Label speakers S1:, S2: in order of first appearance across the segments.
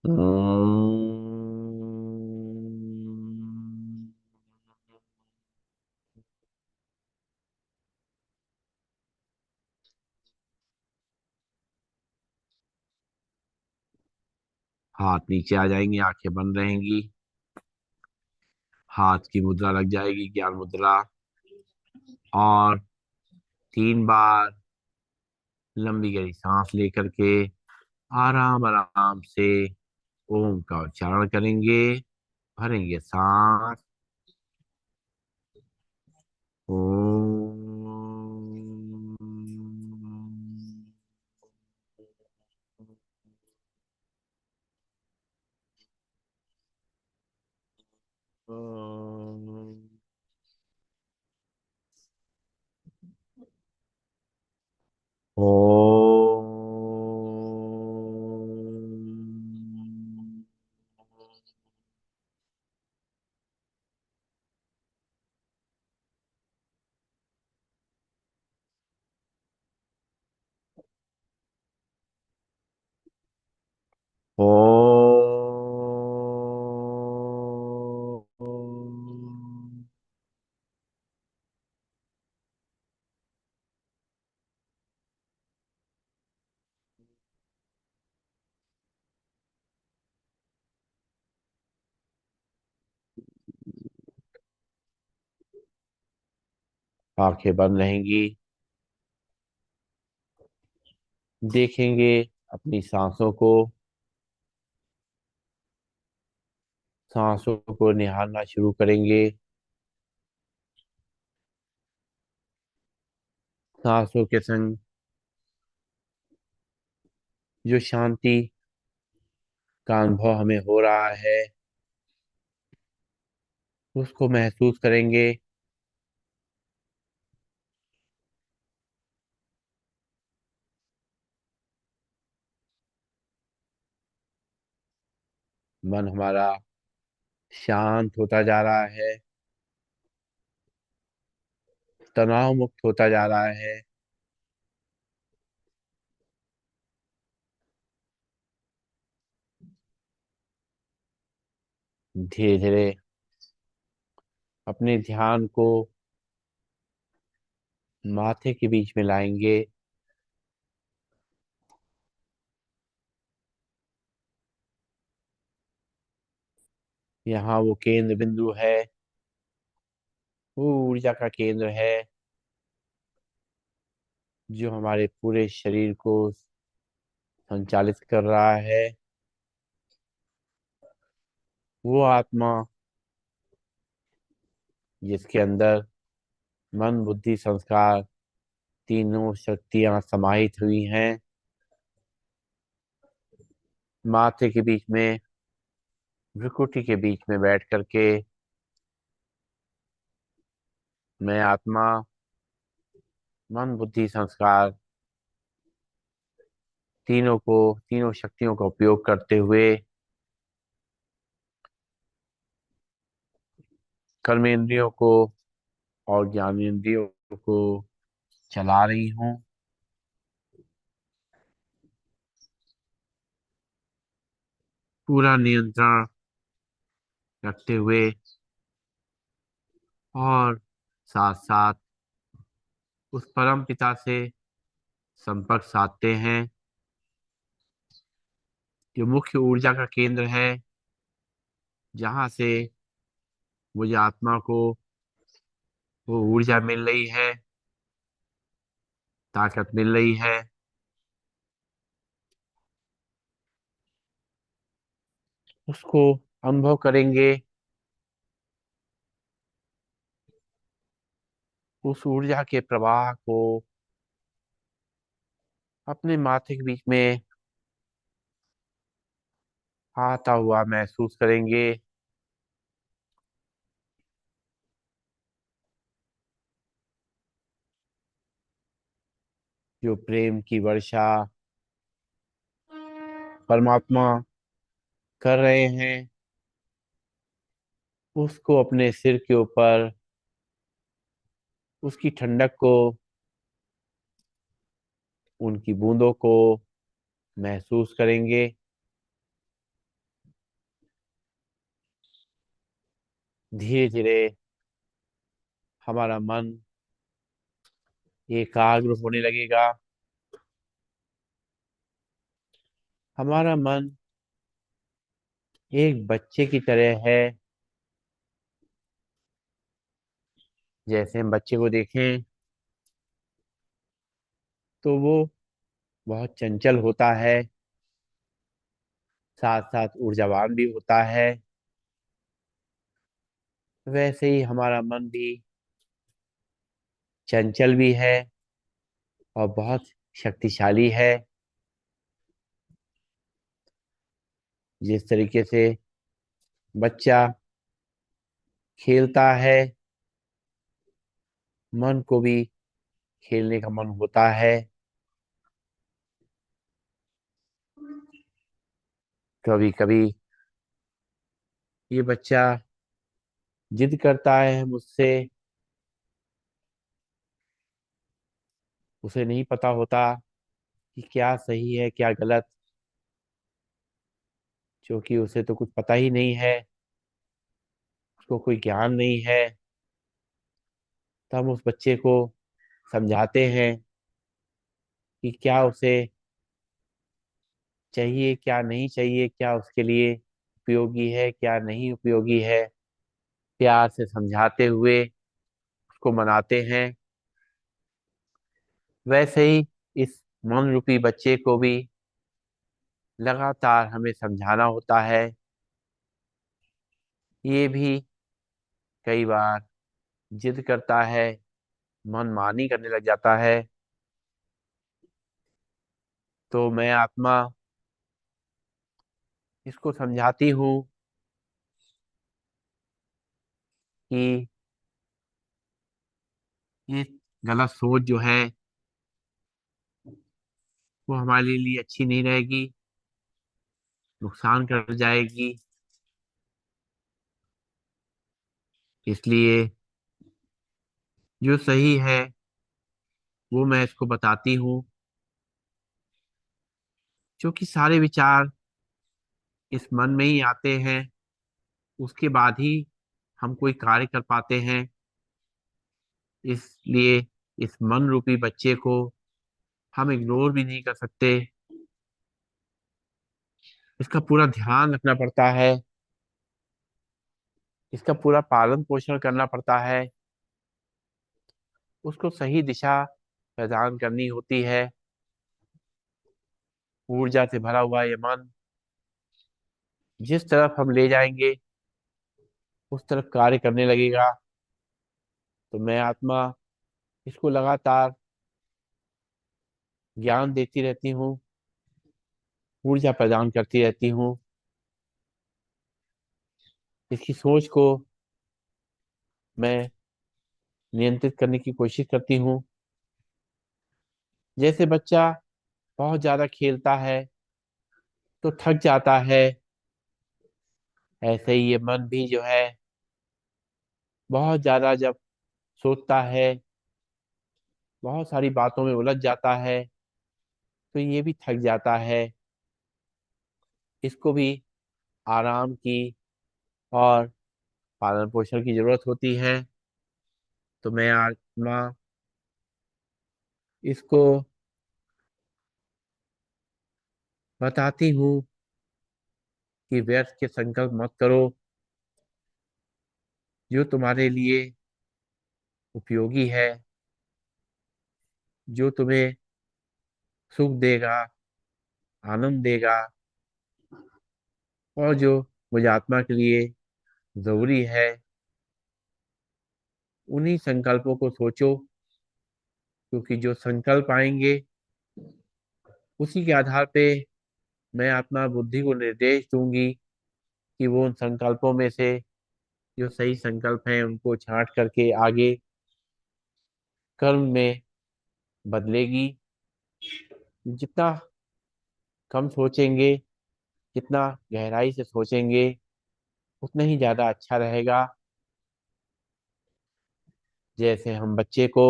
S1: हम्म, हाथ नीचे आ जाएंगे, आंखें बंद रहेंगी। हाथ की मुद्रा लग जाएगी, ज्ञान मुद्रा। और 3 बार लंबी गहरी सांस लेकर के आराम आराम से ओम का उच्चारण करेंगे। भरेंगे सांस। ओम। ओम। ओम। आंखें बंद रहेंगी। देखेंगे अपनी सांसों को। सांसों को निहारना शुरू करेंगे। सांसों के संग जो शांति का अनुभव हमें हो रहा है, उसको महसूस करेंगे। मन हमारा शांत होता जा रहा है, तनाव मुक्त होता जा रहा है। धीरे धीरे अपने ध्यान को माथे के बीच में लाएंगे। यहाँ वो केंद्र बिंदु है, वो ऊर्जा का केंद्र है जो हमारे पूरे शरीर को संचालित कर रहा है। वो आत्मा जिसके अंदर मन बुद्धि संस्कार तीनों शक्तियां समाहित हुई हैं। माथे के बीच में, भ्रुकुटी के बीच में बैठ करके मैं आत्मा मन बुद्धि संस्कार तीनों शक्तियों का उपयोग करते हुए कर्मेंद्रियों को और ज्ञानेंद्रियों को चला रही हूँ। पूरा नियंत्रण रखते हुए और साथ साथ उस परम पिता से संपर्क साधते हैं जो मुख्य ऊर्जा का केंद्र है, जहाँ से मुझे आत्मा को वो ऊर्जा मिल रही है, ताकत मिल रही है। उसको अनुभव करेंगे। उस ऊर्जा के प्रवाह को अपने माथे के बीच में आता हुआ महसूस करेंगे। जो प्रेम की वर्षा परमात्मा कर रहे हैं, उसको अपने सिर के ऊपर उसकी ठंडक को, उनकी बूंदों को महसूस करेंगे। धीरे धीरे हमारा मन एकाग्र होने लगेगा। हमारा मन एक बच्चे की तरह है। जैसे हम बच्चे को देखें तो वो बहुत चंचल होता है, साथ साथ ऊर्जावान भी होता है। वैसे ही हमारा मन भी चंचल भी है और बहुत शक्तिशाली है। जिस तरीके से बच्चा खेलता है, मन को भी खेलने का मन होता है। कभी कभी ये बच्चा जिद करता है मुझसे, उसे नहीं पता होता कि क्या सही है क्या गलत, क्योंकि उसे तो कुछ पता ही नहीं है, उसको कोई ज्ञान नहीं है। तो हम उस बच्चे को समझाते हैं कि क्या उसे चाहिए क्या नहीं चाहिए, क्या उसके लिए उपयोगी है क्या नहीं उपयोगी है। प्यार से समझाते हुए उसको मनाते हैं। वैसे ही इस मन रूपी बच्चे को भी लगातार हमें समझाना होता है। ये भी कई बार जिद करता है, मनमानी करने लग जाता है। तो मैं आत्मा इसको समझाती हूँ कि ये गलत सोच जो है वो हमारे लिए अच्छी नहीं रहेगी, नुकसान कर जाएगी। इसलिए जो सही है वो मैं इसको बताती हूँ, क्योंकि सारे विचार इस मन में ही आते हैं, उसके बाद ही हम कोई कार्य कर पाते हैं। इसलिए इस मन रूपी बच्चे को हम इग्नोर भी नहीं कर सकते। इसका पूरा ध्यान रखना पड़ता है, इसका पूरा पालन पोषण करना पड़ता है, उसको सही दिशा प्रदान करनी होती है। ऊर्जा से भरा हुआ ये मन जिस तरफ हम ले जाएंगे उस तरफ कार्य करने लगेगा। तो मैं आत्मा इसको लगातार ज्ञान देती रहती हूँ, ऊर्जा प्रदान करती रहती हूँ। इसकी सोच को मैं नियंत्रित करने की कोशिश करती हूँ। जैसे बच्चा बहुत ज्यादा खेलता है तो थक जाता है, ऐसे ही ये मन भी जो है बहुत ज्यादा जब सोचता है, बहुत सारी बातों में उलझ जाता है, तो ये भी थक जाता है। इसको भी आराम की और पालन पोषण की जरूरत होती है। तो मैं आत्मा इसको बताती हूँ कि व्यर्थ के संकल्प मत करो, जो तुम्हारे लिए उपयोगी है, जो तुम्हें सुख देगा, आनंद देगा, और जो मुझे आत्मा के लिए जरूरी है, उन्हीं संकल्पों को सोचो। क्योंकि जो संकल्प आएंगे उसी के आधार पे मैं आत्मा बुद्धि को निर्देश दूंगी कि वो उन संकल्पों में से जो सही संकल्प हैं उनको छांट करके आगे कर्म में बदलेगी। जितना कम सोचेंगे, जितना गहराई से सोचेंगे, उतना ही ज्यादा अच्छा रहेगा। जैसे हम बच्चे को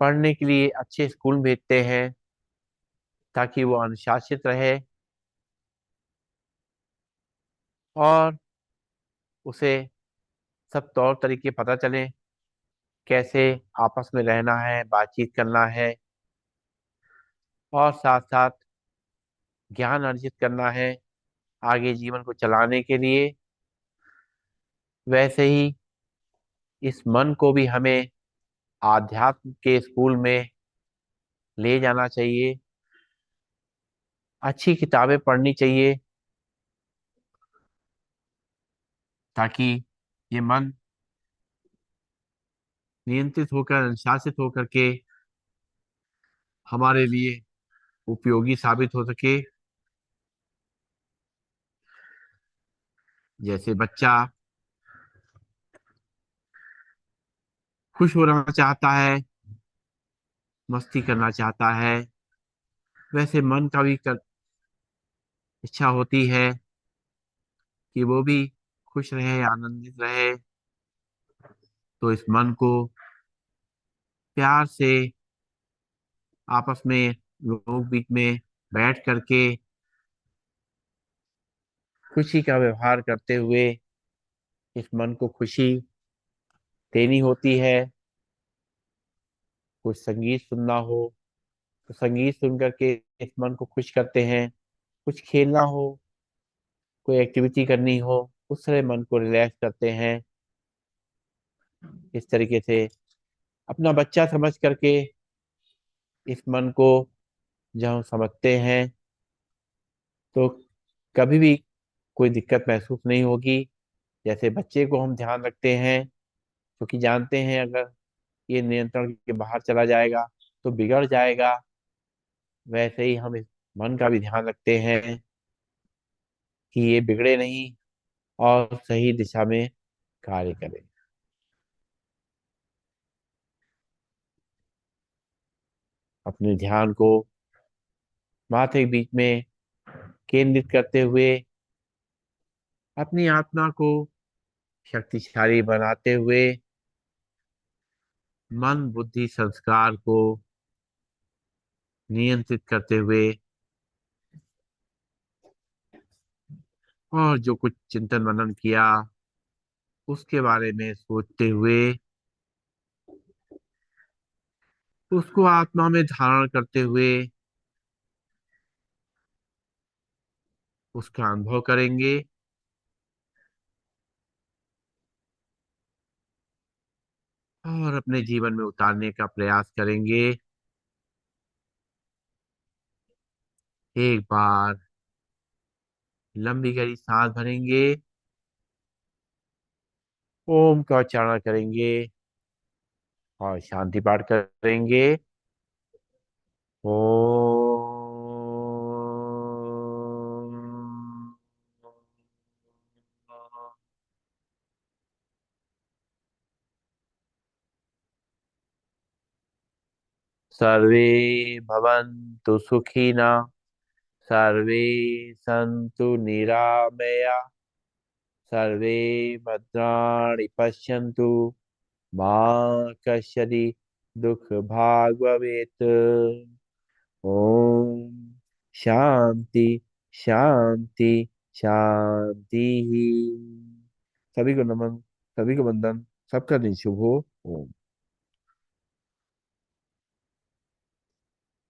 S1: पढ़ने के लिए अच्छे स्कूल भेजते हैं ताकि वो अनुशासित रहे और उसे सब तौर तरीके पता चले, कैसे आपस में रहना है, बातचीत करना है, और साथ साथ ज्ञान अर्जित करना है आगे जीवन को चलाने के लिए। वैसे ही इस मन को भी हमें आध्यात्म के स्कूल में ले जाना चाहिए। अच्छी किताबें पढ़नी चाहिए, ताकि ये मन नियंत्रित होकर, अनुशासित होकर के हमारे लिए उपयोगी साबित हो सके। जैसे बच्चा खुश होना चाहता है, मस्ती करना चाहता है, वैसे मन का भी इच्छा होती है कि वो भी खुश रहे, आनंदित रहे। तो इस मन को प्यार से आपस में लोग बीच में बैठ करके खुशी का व्यवहार करते हुए इस मन को खुशी देनी होती है। कुछ संगीत सुनना हो तो संगीत सुन करके इस मन को खुश करते हैं। कुछ खेलना हो, कोई एक्टिविटी करनी हो, उससे मन को रिलैक्स करते हैं। इस तरीके से अपना बच्चा समझ करके इस मन को जब हम समझते हैं तो कभी भी कोई दिक्कत महसूस नहीं होगी। जैसे बच्चे को हम ध्यान रखते हैं, क्योंकि जानते हैं अगर ये नियंत्रण के बाहर चला जाएगा तो बिगड़ जाएगा, वैसे ही हम इस मन का भी ध्यान रखते हैं कि ये बिगड़े नहीं और सही दिशा में कार्य करे। अपने ध्यान को माथे के बीच में केंद्रित करते हुए अपनी आत्मा को शक्तिशाली बनाते हुए मन बुद्धि संस्कार को नियंत्रित करते हुए और जो कुछ चिंतन मनन किया उसके बारे में सोचते हुए उसको आत्मा में धारण करते हुए उसका अनुभव करेंगे और अपने जीवन में उतारने का प्रयास करेंगे। एक बार लंबी गहरी सांस भरेंगे, ओम का उच्चारण करेंगे और शांति पाठ करेंगे। ओम। सर्वे भवन्तु सुखिनः, सर्वे सन्तु निरामया, सर्वे भद्राणि पश्यन्तु, मा कश्चित् दुःखभाग् भवेत्। ओम शांति शांति शांति। सभी को नमन, सभी को वंदन, सबका दिन शुभ हो। ओम।